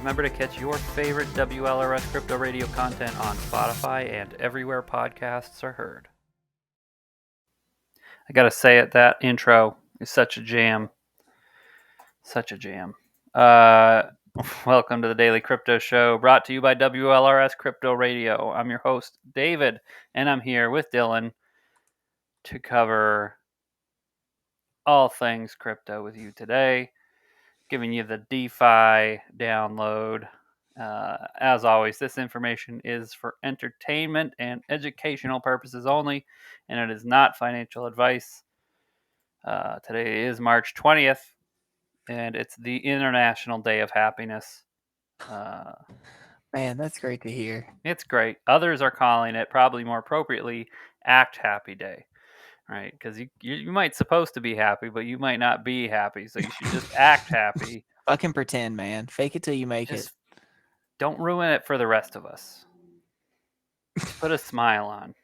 remember to catch your favorite WLRS Crypto Radio content on Spotify and everywhere podcasts are heard. I gotta say it, that intro is such a jam. Such a jam. Welcome to the Daily Crypto Show, brought to you by WLRS Crypto Radio. I'm your host, David, and I'm here with Dylan to cover all things crypto with you today, giving you the DeFi download. As always, this information is for entertainment and educational purposes only, and it is not financial advice. Today is March 20th, and it's the International Day of Happiness. Man, that's great to hear. It's great. Others are calling it, probably more appropriately, Act Happy Day, right? Because you might supposed to be happy, but you might not be happy, so you should just act happy. Fucking pretend, man. Fake it till you make Just it. don't ruin it for the rest of us. Put a smile on.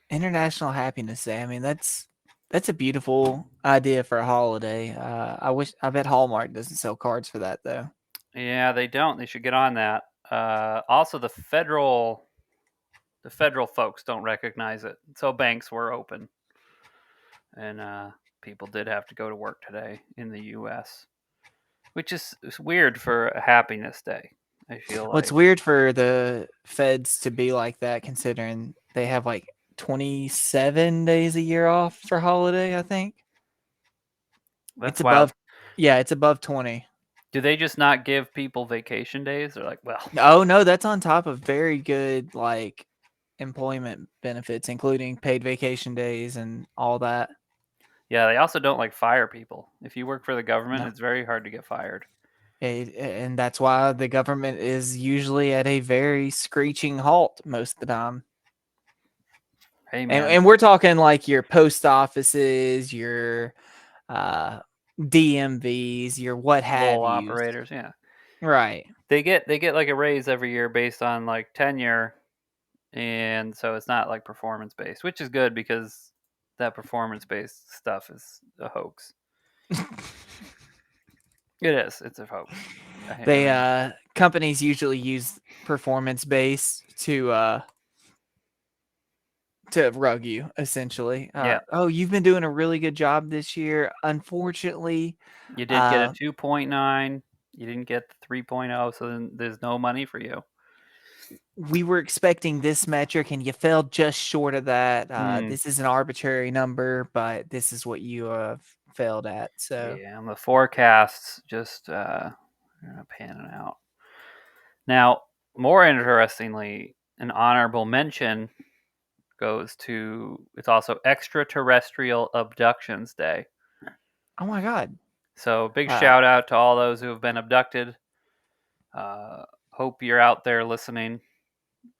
International Happiness Day. I mean, that's a beautiful idea for a holiday. I bet Hallmark doesn't sell cards for that though. Yeah, they don't. They should get on that. Also, the federal folks don't recognize it. So banks were open, and people did have to go to work today in the U.S., which is weird for a happiness day. I feel like. Well, it's weird for the feds to be like that, considering they have like 27 days a year off for holiday. I think That's it's above. wild. Yeah, it's above 20. Do they just not give people vacation days? They're like, well, Oh no, that's on top of very good like employment benefits, including paid vacation days and all that. yeah. They also don't like fire people. If you work for the government, No. it's very hard to get fired. And that's why the government is usually at a very screeching halt most of the time. Hey, And, man. and we're talking like your post offices, your DMVs, your what have Mobile yous. operators, yeah. Right. They get like a raise every year based on like tenure, and so it's not like performance based, which is good because that performance based stuff is a hoax. It is. It's a hoax. Companies usually use performance based to rug you essentially. Yeah. Oh, you've been doing a really good job this year. Unfortunately, You did get a 2.9. You didn't get the 3.0, so then there's no money for you. we were expecting this metric and you fell just short of that. Hmm. This is an arbitrary number, but this is what you have failed at. So Yeah, and the forecasts just panning out. Now, more interestingly, an honorable mention goes to, it's also Extraterrestrial Abductions Day. oh my God. So big shout out to all those who have been abducted. Hope you're out there listening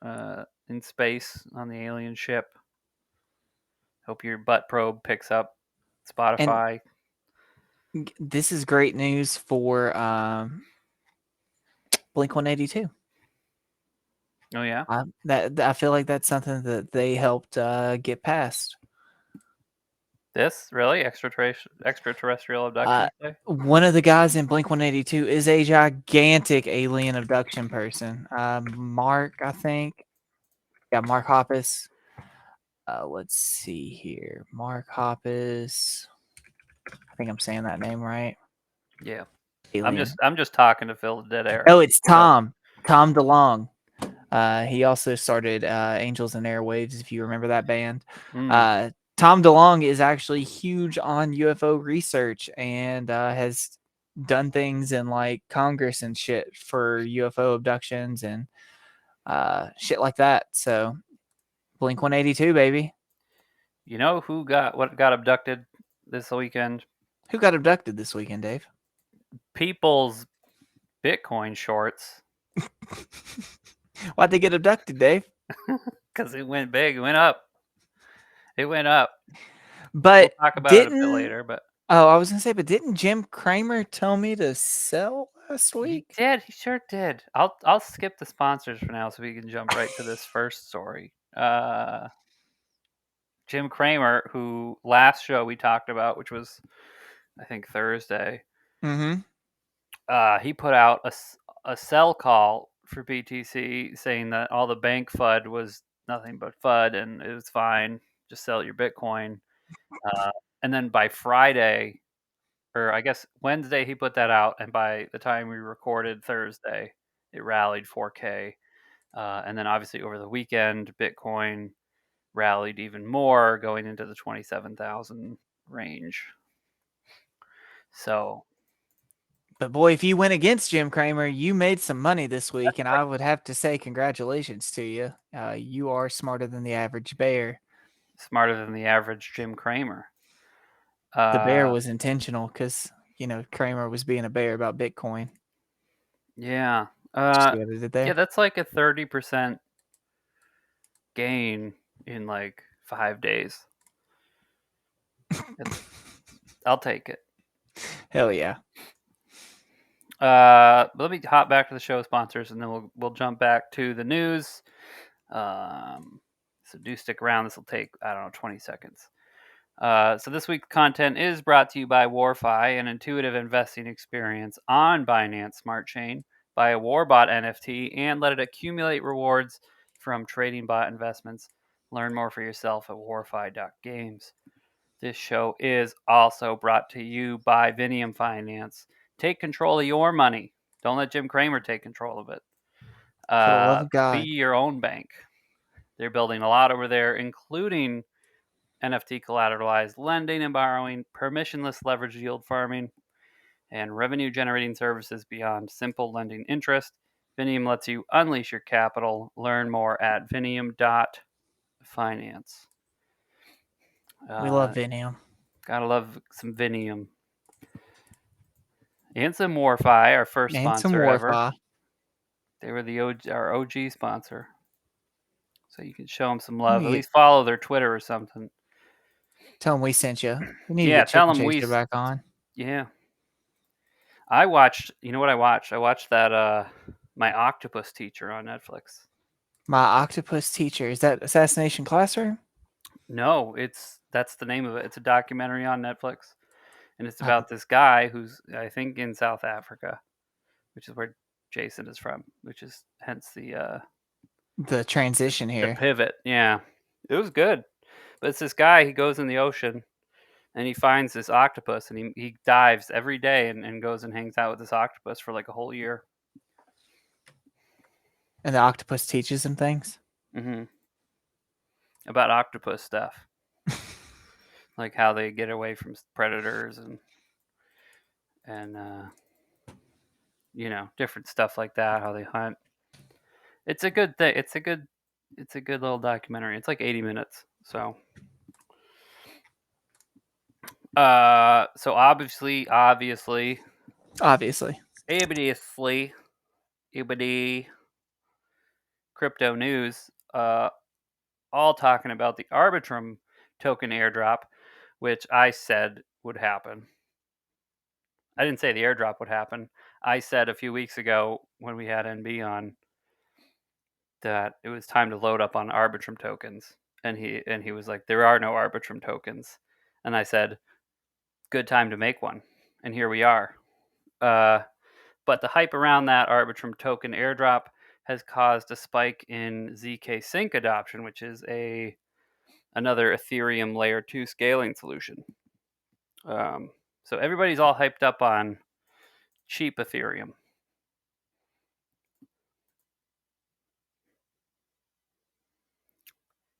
in space on the alien ship. Hope your butt probe picks up Spotify. And this is great news for Blink 182. Oh yeah, I feel like that's something that they helped get past. this really extraterrestrial abduction day. One of the guys in Blink 182 is a gigantic alien abduction person. Mark, I think. Yeah, Mark Hoppus. Let's see here. Mark Hoppus. I think I'm saying that name right. Yeah, Alien. I'm just talking to fill the dead air. Oh, it's Tom. Tom DeLonge. He also started Angels and Airwaves, if you remember that band. Tom DeLonge is actually huge on UFO research and has done things in like Congress and shit for UFO abductions and shit like that. So Blink 182, baby. You know who got abducted this weekend? Who got abducted this weekend, Dave? People's Bitcoin shorts. Why'd they get abducted, Dave? Because it went big. It went up. It went up. But we'll talk about it a bit later. But I was gonna say, but didn't Jim Cramer tell me to sell last week? He did. He sure did. I'll skip the sponsors for now so we can jump right to this first story. Jim Cramer, who last show we talked about, which was I think Thursday, Mm-hmm. He put out a sell call for BTC, saying that all the bank FUD was nothing but FUD and it was fine. Just sell your Bitcoin. And then by Friday, or I guess Wednesday, he put that out, and by the time we recorded Thursday, it rallied 4K. And then obviously over the weekend, Bitcoin rallied even more, going into the 27,000 range. So, But boy, if you went against Jim Cramer, you made some money this week, and I would have to say congratulations to you. You are smarter than the average bear. smarter than the average Jim Cramer. The bear was intentional because Cramer was being a bear about Bitcoin. Yeah. See what I did there? Yeah, that's like a 30% gain in like 5 days. I'll take it. Hell yeah. Let me hop back to the show sponsors, and then we'll jump back to the news. So do stick around. This will take, I don't know, 20 seconds. So this week's content is brought to you by WarFi, an intuitive investing experience on Binance Smart Chain. Buy a Warbot NFT and let it accumulate rewards from trading bot investments. Learn more for yourself at warfi.games. This show is also brought to you by Vinium Finance. Take control of your money. Don't let Jim Cramer take control of it. For the love of Be God. your own bank. They're building a lot over there, including NFT collateralized lending and borrowing, permissionless leverage yield farming, and revenue generating services beyond simple lending interest. Vinium lets you unleash your capital. Learn more at vinium.finance. We love Vinium. Gotta love some Vinium. And some WarFi, our first And some sponsor ever. WarFi. They were our OG sponsor. So you can show them some love. At least follow their Twitter or something. Tell them we sent you. We need to Yeah, get tell Chicken them Chaser back on. Yeah. I watched, you know what I watched? I watched that My Octopus Teacher on Netflix. My Octopus Teacher. Is that Assassination Classroom? No, that's the name of it. It's a documentary on Netflix. And it's about this guy who's, I think, in South Africa, which is where Jason is from, which is hence the transition here. The pivot. Yeah. It was good. But it's this guy, he goes in the ocean and he finds this octopus and he dives every day and goes and hangs out with this octopus for like a whole year. And the octopus teaches him things? Mm-hmm. About octopus stuff. Like how they get away from predators and different stuff like that, how they hunt. It's a good thing. It's a good little documentary. It's like 80 minutes. So obviously crypto news, all talking about the Arbitrum Token Air Drop, which I said would happen. I didn't say the airdrop would happen. I said a few weeks ago when we had NB on that it was time to load up on Arbitrum tokens, and he was like, "There are no Arbitrum tokens," and I said, "Good time to make one," and here we are. But the hype around that Arbitrum token airdrop has caused a spike in ZK Sync adoption, which is another Ethereum layer 2 scaling solution. So everybody's all hyped up on cheap Ethereum.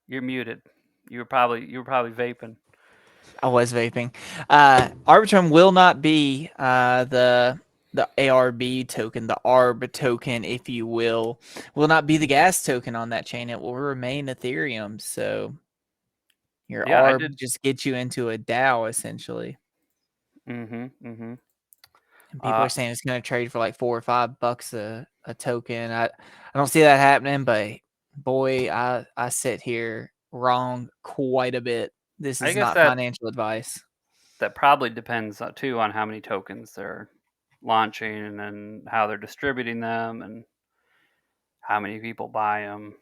You're muted. You were probably vaping. I was vaping. Arbitrum will not be the ARB token, the ARB token, if you will not be the gas token on that chain. It will remain Ethereum. So your ARB just gets you into a DAO essentially. And people are saying it's going to trade for like $4 or $5 a token. I don't see that happening, but boy, I sit here wrong quite a bit. This is not financial advice. That probably depends too on how many tokens they're launching and how they're distributing them and how many people buy them.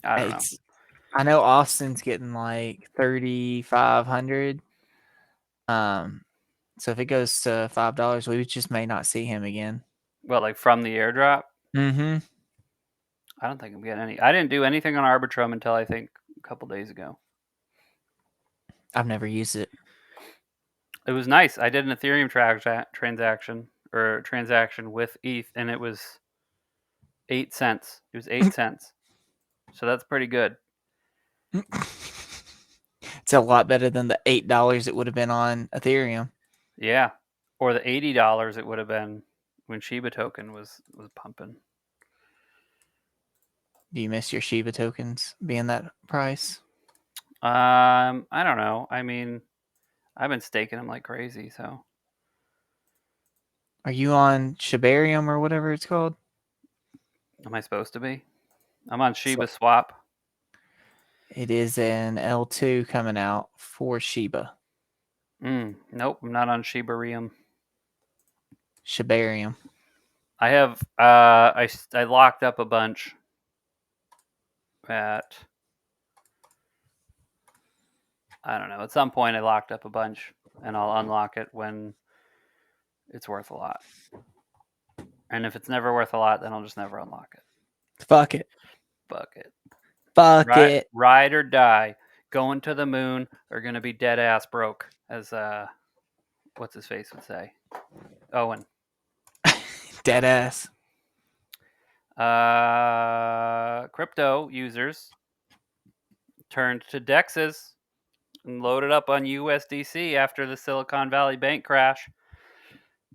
I don't know. I know Austin's getting like 3,500. So if it goes to $5, we just may not see him again. Well, like from the airdrop? Mm-hmm. I don't think I'm getting any. I didn't do anything on Arbitrum until I think a couple days ago. I've never used it. It was nice. I did an Ethereum transaction with ETH, and it was 8 cents. It was 8 cents. So that's pretty good. It's a lot better than the $8 it would have been on Ethereum. Yeah. Or the $80 it would have been when Shiba token was pumping. Do you miss your Shiba tokens being that price? I don't know. I mean, I've been staking them like crazy, so. Are you on Shibarium or whatever it's called? Am I supposed to be? I'm on Shiba Swap. It is an L2 coming out for Shiba. Nope, I'm not on Shibarium. Shibarium. I have I locked up a bunch at, I don't know, at some point I locked up a bunch, and I'll unlock it when it's worth a lot. And if it's never worth a lot, then I'll just never unlock it. Fuck it. Fuck it. Fuck it. Ride or die. Going to the moon or gonna be dead ass broke, as what's his face would say. Owen. Dead ass. Crypto users turned to DEXs and loaded up on USDC after the Silicon Valley Bank crash.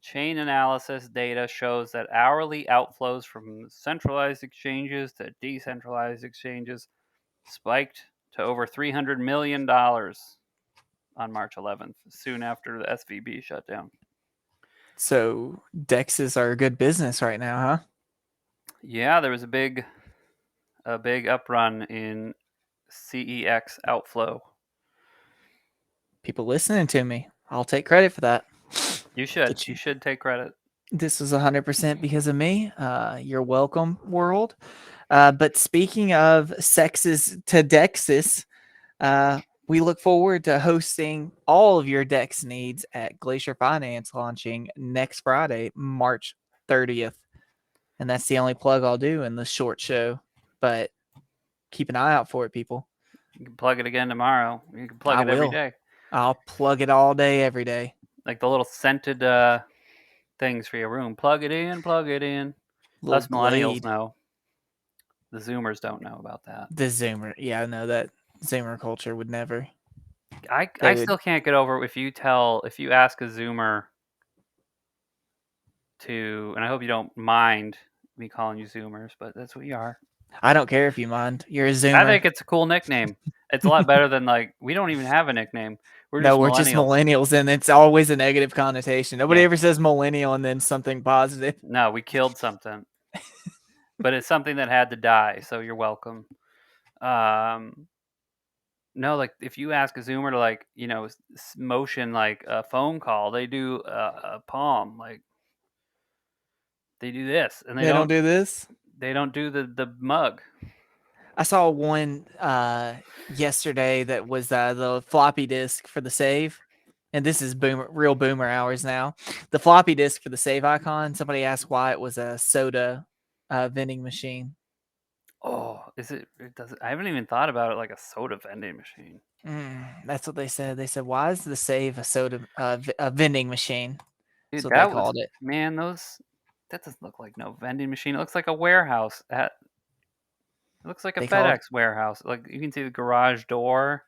Chain analysis data shows that hourly outflows from centralized exchanges to decentralized exchanges spiked to over $300 million on March 11th, soon after the SVB shut down. So DEXs are a good business right now, huh? Yeah, there was a big uprun in CEX outflow. People listening to me. I'll take credit for that. You should. You should take credit. This was 100% because of me. You're welcome, world. But speaking of sexes to Dexes, we look forward to hosting all of your DEX needs at Glacier Finance, launching next Friday, March 30th. And that's the only plug I'll do in the short show. But keep an eye out for it, people. You can plug it again tomorrow. You can plug it every day. I'll plug it all day, every day. Like the little scented things for your room. Plug it in, plug it in. Little Us millennials Glade. know. The Zoomers don't know about that. The Zoomer. Yeah, I know that Zoomer culture would never. I still can't get over if you ask a Zoomer to, and I hope you don't mind me calling you Zoomers, but that's what you are. I don't care if you mind. You're a Zoomer. I think it's a cool nickname. It's a lot better than, like, we don't even have a nickname. We're just millennials, and it's always a negative connotation. Nobody ever says millennial and then something positive. No, we killed something. But it's something that had to die, so you're welcome. No, like, if you ask a Zoomer to, like, you know, motion like a phone call, they do a palm, like they do this, and they don't do this. They don't do the mug. I saw one yesterday that was the floppy disk for the save, and this is real boomer hours now. The floppy disk for the save icon. Somebody asked why it was a soda vending machine. Oh, is it? I haven't even thought about it like a soda vending machine. That's what they said. They said, "Why is the save a soda a vending machine?" Dude, that's what they called it. Man, that doesn't look like no vending machine. It looks like a warehouse. It looks like a FedEx warehouse. Like, you can see the garage door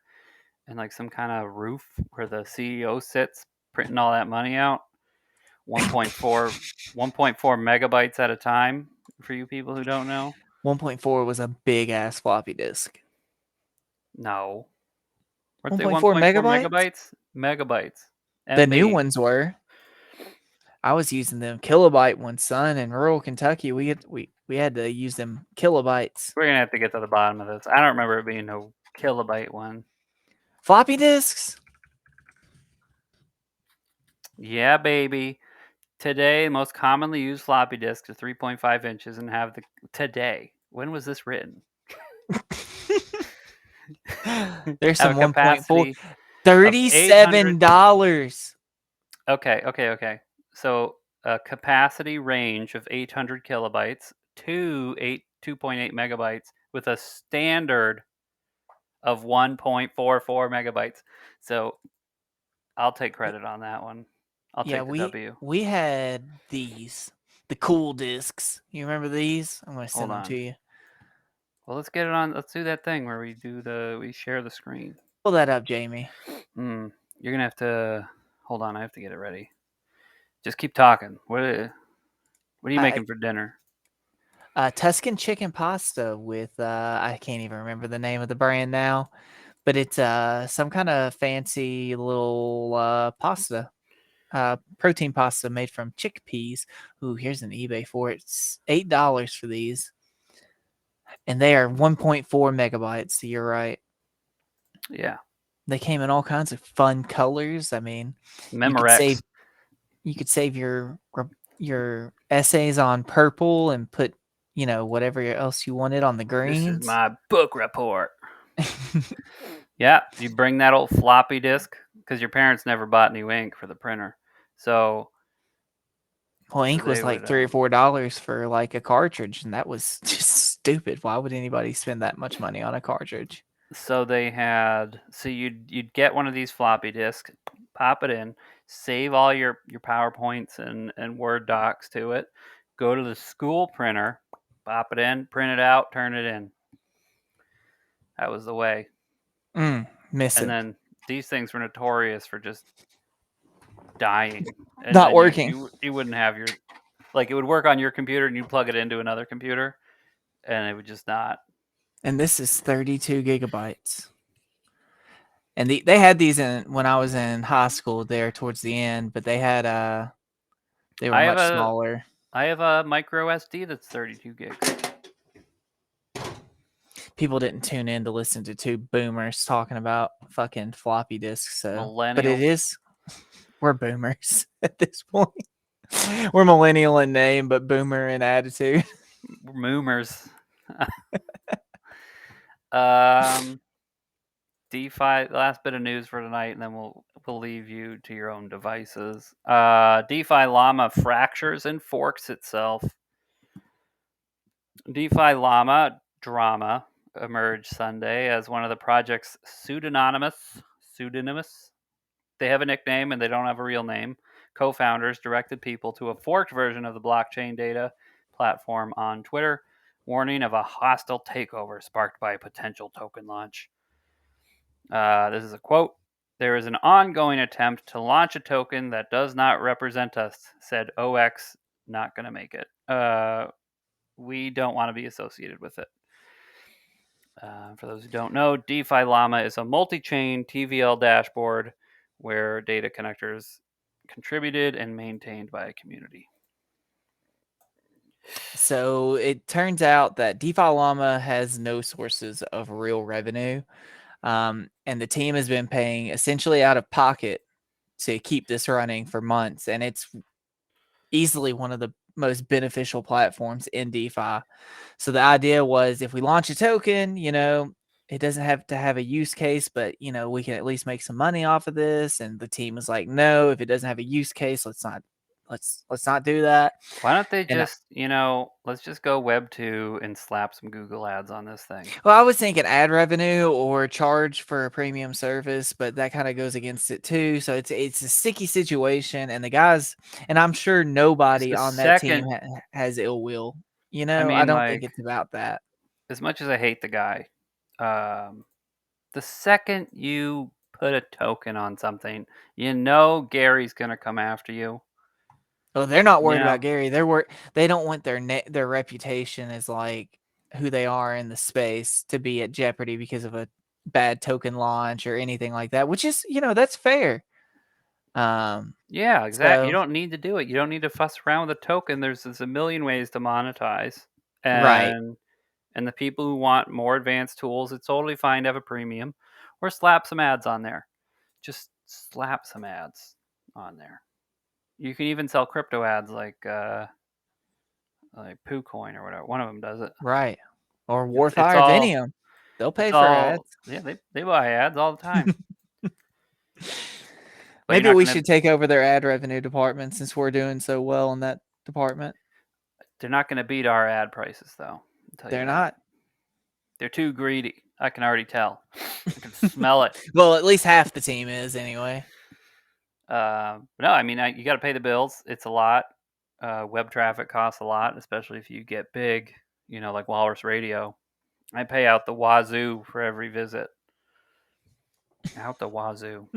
and like some kind of roof where the CEO sits printing all that money out. 1.4 megabytes at a time, for you people who don't know. 1.4 was a big ass floppy disk. No. Weren't 1.4 megabytes? Megabytes. The new ones were. I was using them kilobyte ones, son. In rural Kentucky, we had to use them kilobytes. We're gonna have to get to the bottom of this. I don't remember it being no kilobyte one. Floppy disks? Yeah, baby. Today, most commonly used floppy disks are 3.5 inches and have the today. When was this written? There's some 1.4. $37. Okay. So a capacity range of 800 kilobytes to 2.8 megabytes with a standard of 1.44 megabytes. So I'll take credit on that one. I'll Yeah, take the W. we had the cool discs. You remember these? I'm gonna Hold send them to on. you. Well, let's get it on. Let's do that thing where we share the screen. Pull that up, Jamie. You're gonna have to hold on. I have to get it ready. Just keep talking. What are you making for dinner? Tuscan chicken pasta with I can't even remember the name of the brand now, but it's some kind of fancy little pasta. Protein pasta made from chickpeas. Ooh, here's an eBay for it. It's $8 for these. And they are 1.4 megabytes. So you're right. Yeah. They came in all kinds of fun colors. I mean, you could Memorex. save your essays on purple and put, whatever else you wanted on the This is greens. my book report. Yeah, you bring that old floppy disk because your parents never bought new ink for the printer, so Well, ink they was like would. $3 or $4 for like a cartridge, and that was just stupid. Why would anybody spend that much money on a cartridge? So they had. So you'd get one of these floppy disks, pop it in, save all your PowerPoints and Word docs to it, go to the school printer, pop it in, print it out, turn it in. That was the way. Miss And it. then these things were notorious for just dying, and Not then working. you wouldn't have your like it would work on your computer and you'd plug it into another computer and it would just not. And this is 32 gigabytes. And they had these in when I was in high school there towards the end, but they were I have much a smaller. I have a micro SD that's 32 gigs. People didn't tune in to listen to two boomers talking about fucking floppy disks. So, but Millennials. we're boomers at this point. We're millennial in name, but boomer in attitude. We're moomers. um, DeFi. Last bit of news for tonight, and then we'll leave you to your own devices. DeFi Llama fractures and forks itself. DeFi Llama Drama emerged Sunday as one of the project's pseudonymous. They have a nickname and they don't have a real name. Co-founders directed people to a forked version of the blockchain data platform on Twitter, warning of a hostile takeover sparked by a potential token launch. This is a quote. There is an ongoing attempt to launch a token that does not represent us, said OX. Not going to make it. We don't want to be associated with it. For those who don't know, DeFi Llama is a multi-chain TVL dashboard where data connectors contributed and maintained by a community. So it turns out that DeFi Llama has no sources of real revenue. And the team has been paying essentially out of pocket to keep this running for months. And it's easily one of the most beneficial platforms in DeFi. So the idea was if we launch a token, it doesn't have to have a use case, but we can at least make some money off of this. And the team was like, no, if it doesn't have a use case, let's not do that. Why don't they And just, let's just go Web 2 and slap some Google ads on this thing? well, I was thinking ad revenue or charge for a premium service, but that kind of goes against it too. So it's a sticky situation, and the guys, and I'm sure It's nobody the on that team second, has ill will. I I mean, don't think like, it's about that. as much as I hate the guy, um, the second you put a token on something, Gary's going to come after you. Oh, they're not You worried know, about Gary. They don't want their reputation as like who they are in the space to be at jeopardy because of a bad token launch or anything like that. Which is, that's fair. Yeah, exactly. You So don't need to do it. You don't need to fuss around with a token. There's a million ways to monetize, right. and the people who want more advanced tools, it's totally fine to have a premium, or slap some ads on there. Just slap some ads on there. You can even sell crypto ads like PooCoin or whatever. One of them does it. Right. Or It's WarFi or all Vinium. They'll it's pay for all ads. yeah. They buy ads all the time. But maybe we should take over their ad revenue department since we're doing so well in that department. They're not going to beat our ad prices, though. They're not. They're too greedy. I can already tell. I can smell it. Well, at least half the team is anyway. No, I mean, you got to pay the bills. It's a lot. Web traffic costs a lot, especially if you get big, like WLRS Radio. I pay out the wazoo for every visit. Out the wazoo.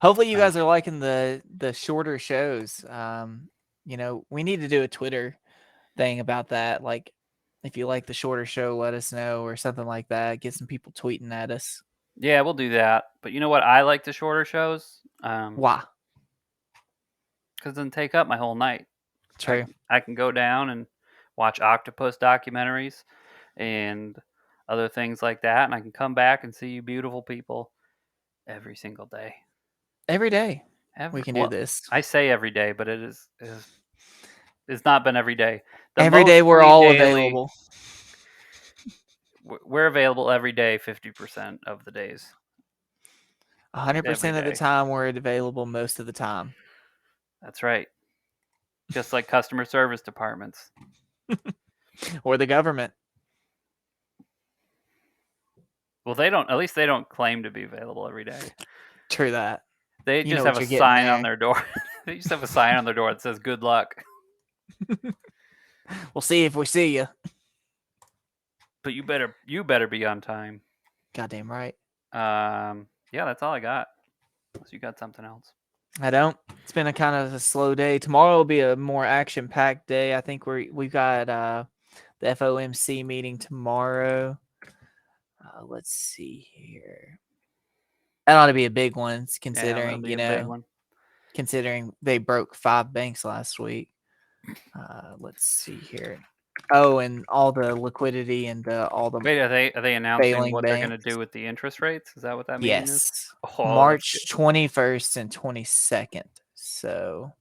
Hopefully you guys are liking the shorter shows. We need to do a Twitter thing about that. Like, if you like the shorter show, let us know or something like that. Get some people tweeting at us. Yeah, we'll do that. But you know what? I like the shorter shows. Why? Because it doesn't take up my whole night. True. I can go down and watch octopus documentaries and other things like that, and I can come back and see you beautiful people every single day. Every day we can do this. I say every day, but it's not been every day. Every day we're all available. We're available every day, 50% of the days. 100% of the time we're available most of the time. That's right. Just like customer service departments. Or the government. Well, at least they don't claim to be available every day. True that. They just have a sign on their door. They just have a sign on their door that says "Good luck." We'll see if we see you. But you better be on time. Goddamn right. Yeah, that's all I got. Unless you got something else. I don't. It's been a kind of a slow day. Tomorrow will be a more action-packed day. I think we've got the FOMC meeting tomorrow. Let's see here. That ought to be a big one, considering considering they broke 5 banks last week. Let's see here. Oh, and all the liquidity and all the. Wait, are they announcing what they're going to do with the interest rates? Is that what that means? Yes. March 21st and 22nd. So.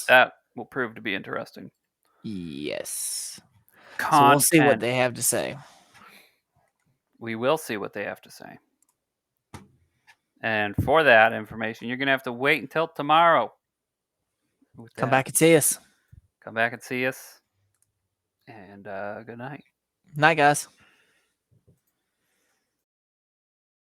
That will prove to be interesting. Yes. So we'll see what they have to say. We will see what they have to say. And for that information, you're going to have to wait until tomorrow. Come back and see us. Come back and see us. And good night. Night, guys.